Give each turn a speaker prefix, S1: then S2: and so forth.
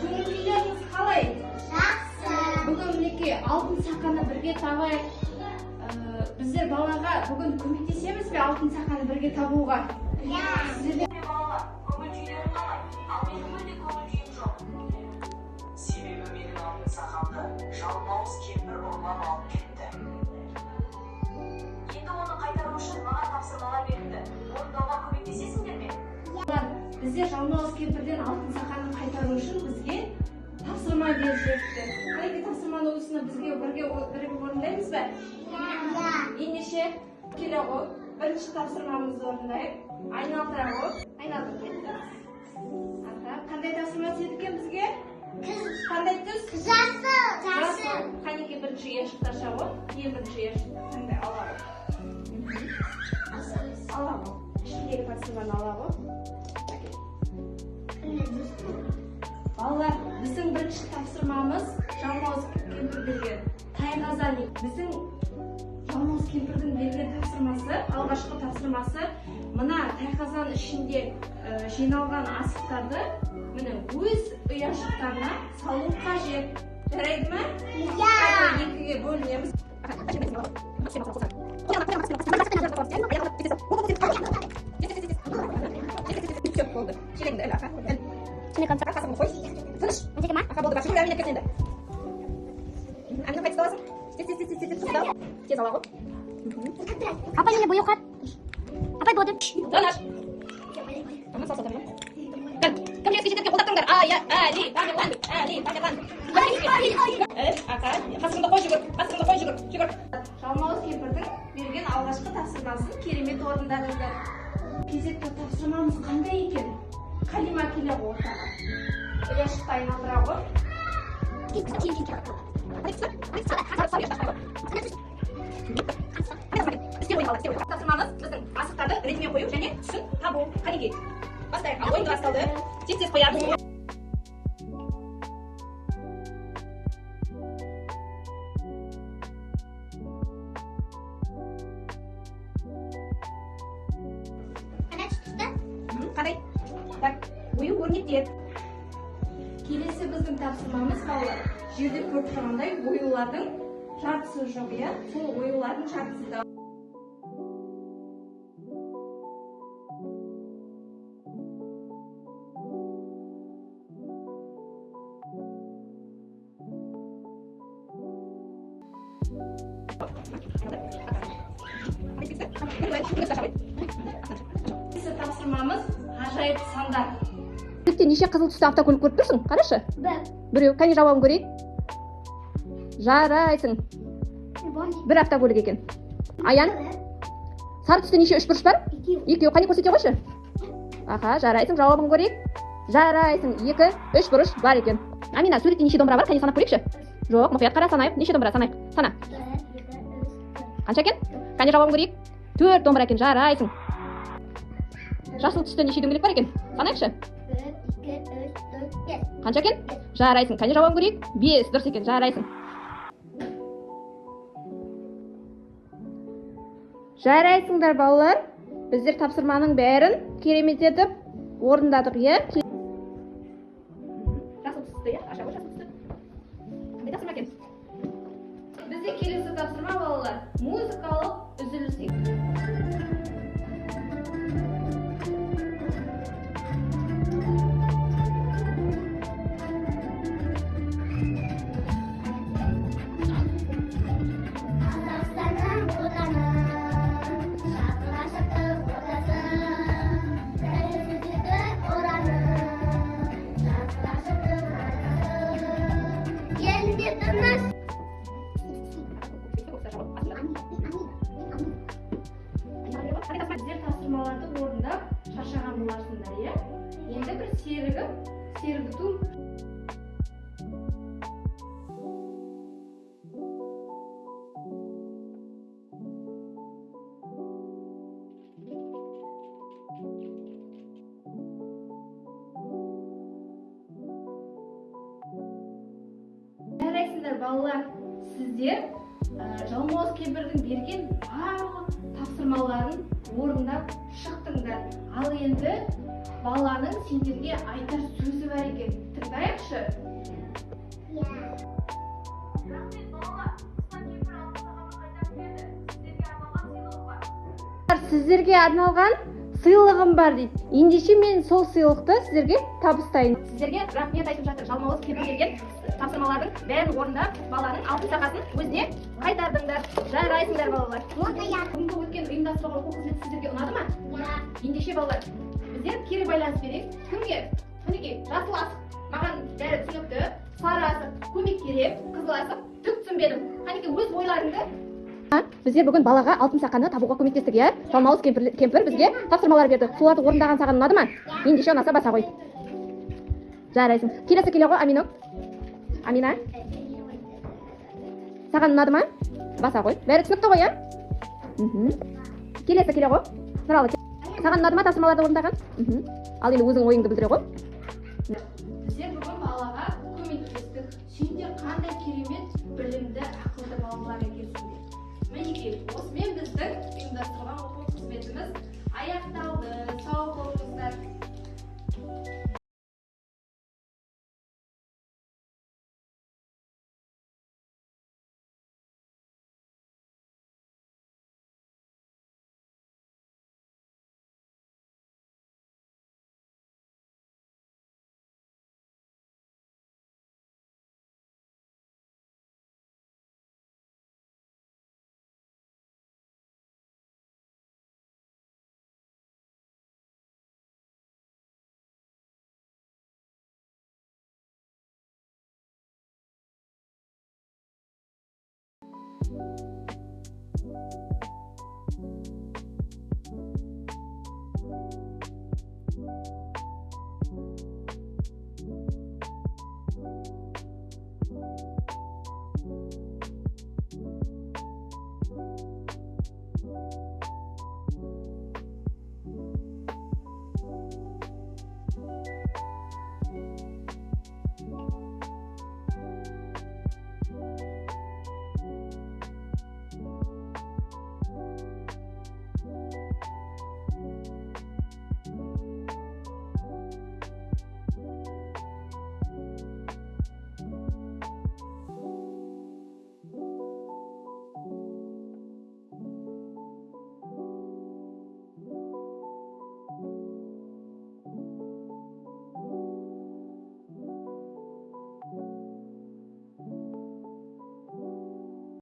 S1: Көңілдеріңіз қалай?
S2: Жақсы.
S1: Бүгін мінекей алтын сақаны бірге табайық. Біздер балаға бүгін көмектесеміз бе алтын сақаны бірге табуға?
S2: Иә.
S3: Балалар, көңіл-күйлерің қалай? Ал менің мүлде көңіл-күйім жоқ. Себебі менің алтын сақамды жалмауыз кемпір ұрлап алып кетті. Енді оны қайтару үшін маған тапсырмалар берілді. Орындауға көмектесесіңдер ме?
S1: Біздер жалмауыз кемпірден алтын сақаны қайтару үшін бізге тапсырма берілді. Қайғы тапсырманы осыны бізге бірге орындаймыз ба?
S2: Иә.
S1: Ендеше келе ғой. Бірінші тапсырмамызды орындайық. Айналдыра ғой. Айналдырып кеттік. Қандай тапсырма түседі екен бізге? Қандай түс?
S2: Жасыл.
S1: Қанеке бірінші яшықты аша ғой. Ең бірінші яшықты қандай ала ғой. Ала ғой. Ішіндегі тапсырманы ала ғой. Балалар, біздің бірінші тапсырмамыз жалмауыз кемпір берген тайқазан. Біздің жалмауыз кемпірдің берген тапсырмасы, алғашқы тапсырмасы мына тайқазан ішінде жиналған асықтарды міне өз ұяшықтарына салу қажет. Жарайды ма?
S2: Иә.
S1: Екіге бөлінеміз. Болды. Шелегіңді ілі, ақа. Қасығын қой. Тыныш. Ақа болды, бақшы Әмина кет енді. Әмина қайтыс қаласың? Тез ала ғой.
S2: Апай не бояу қат? Апай болды.
S1: Жанаш. Аман салса тамам. Кім еске жететке қолдаттыңдар? Али, Тамерлан. Ақа, қасығыңды қой жүгір. Жалмауыз кемпірдің берген алғашқы тапсырмасын керемет орындадыңдар. Кезекті тапсырмамыз қандай екен? Қалима келе ғой ортаға. Ұяшықты айналдыра ғой. Тапсырмамыз біздің асықтарды ретімен қою және түсін табу. Қанекей. Бастайық. Ойынды басталды. Тез қояды. Қандай? Так, ойы өрнектеп. Келесі біздің тапсырмамыз балалар. Жерде көріп тұрғандай оюлардың жартысы жоқ, иә? Сол оюлардың жартысы да. Келесі тапсырмамыз ғажайып сандар. Неше қызыл түсті автокөлік көріп тұрсың? Қарашы. Біреу, кәне жауабын көрейік. Жарайсың. Бір автокөлік екен. Аян, сары түсті неше үшбұрыш бар? Екеу, қане көрсете қойшы. Аха, жарайсың, жауабын көрейік. Жарайсың, 2 үшбұрыш бар екен. Амина, суретте неше домбыра бар? Қане санап көрейікші. Жоқ, мұқият қара, санайық. Неше домбыра санайық? Сана. Қанша екен? Кәне жауабын көрейік. 4 домбыра екен, жарайсың. Жасыл түсті неше дөңгелек бар екен? Санайықшы.
S2: 1, 2, 3, 4, 5.
S1: Қанша екен? Жарайсың. Кәне жауабын көрейік. 5 дұрыс екен, жарайсың. Жарайсыңдар балалар. Біздер тапсырманың бәрін керемет етіп орындадық, иә? Жасыл түсті, иә? Аша ғой жасыл түсті. Қандай тапсырма екен? Бізде келесі тапсырма балалар. Музыкалық үзіліс. Біздер тапсырмаларды орындап шаршаған боласыңдар, иә? Енді бір сергіту. Жарайсыңдар балалар, сіздер Жалмауыз кемпірдің берген барлық тапсырмаларын орындап шықтыңдар. Ал енді баланың сендерге айтар сөзі бар екен. Тыңдайықшы.
S3: Рахмет балалар. Ислам кемпір алтын сағанды қайтарып берді.
S1: Сіздерге арналған сыйлығым бар дейді. Ендеше мен сол сыйлықты сіздерге табыстайын. Сіздерге рахмет айтып жатыр. Жалмауыз кемпір берген тапсырмалардың бәрін орындап, баланың алтын сағасын өзіне қайтардыңдар. Жарайсыңдар балалар. Бүгінгі өткен ұйымдастырылған оқу қызметі сіздерге ұнады ма? Ендеше балалар, біздер кері байланыс берейік. Кімге? Мінекей, жасыл асық маған бәрі түсінікті, сары асық көмек керек, қызыл асық түк түсінбедім. Қанекей, өз ойларыңды. Біздер бүгін балаға алтын сақаны табуға көмектестік, иә? Жалмауыз кемпір бізге тапсырмалар берді. Соларды орындаған саған ұнады ма? Ендеше ұнаса баса ғой. Жарайсың. Келесі келе ғой, Амина. Саған ұнады ма? Баса ғой. Бәрі түсінікті ғой, иә? Келесі келе ғой. Нұралы, саған ұнады ма тапсырмаларды орындаған? Ал енді өзің ойыңды білдіре ғой. Біздер бүгін балаға көмектестік. Сендер қандай керемет білімді, ақылды балалар екенсіңдер. Мінекей, осымен біздің ұйымдастырылған оқу қызметіміз аяқталды. Сау болыңыздар.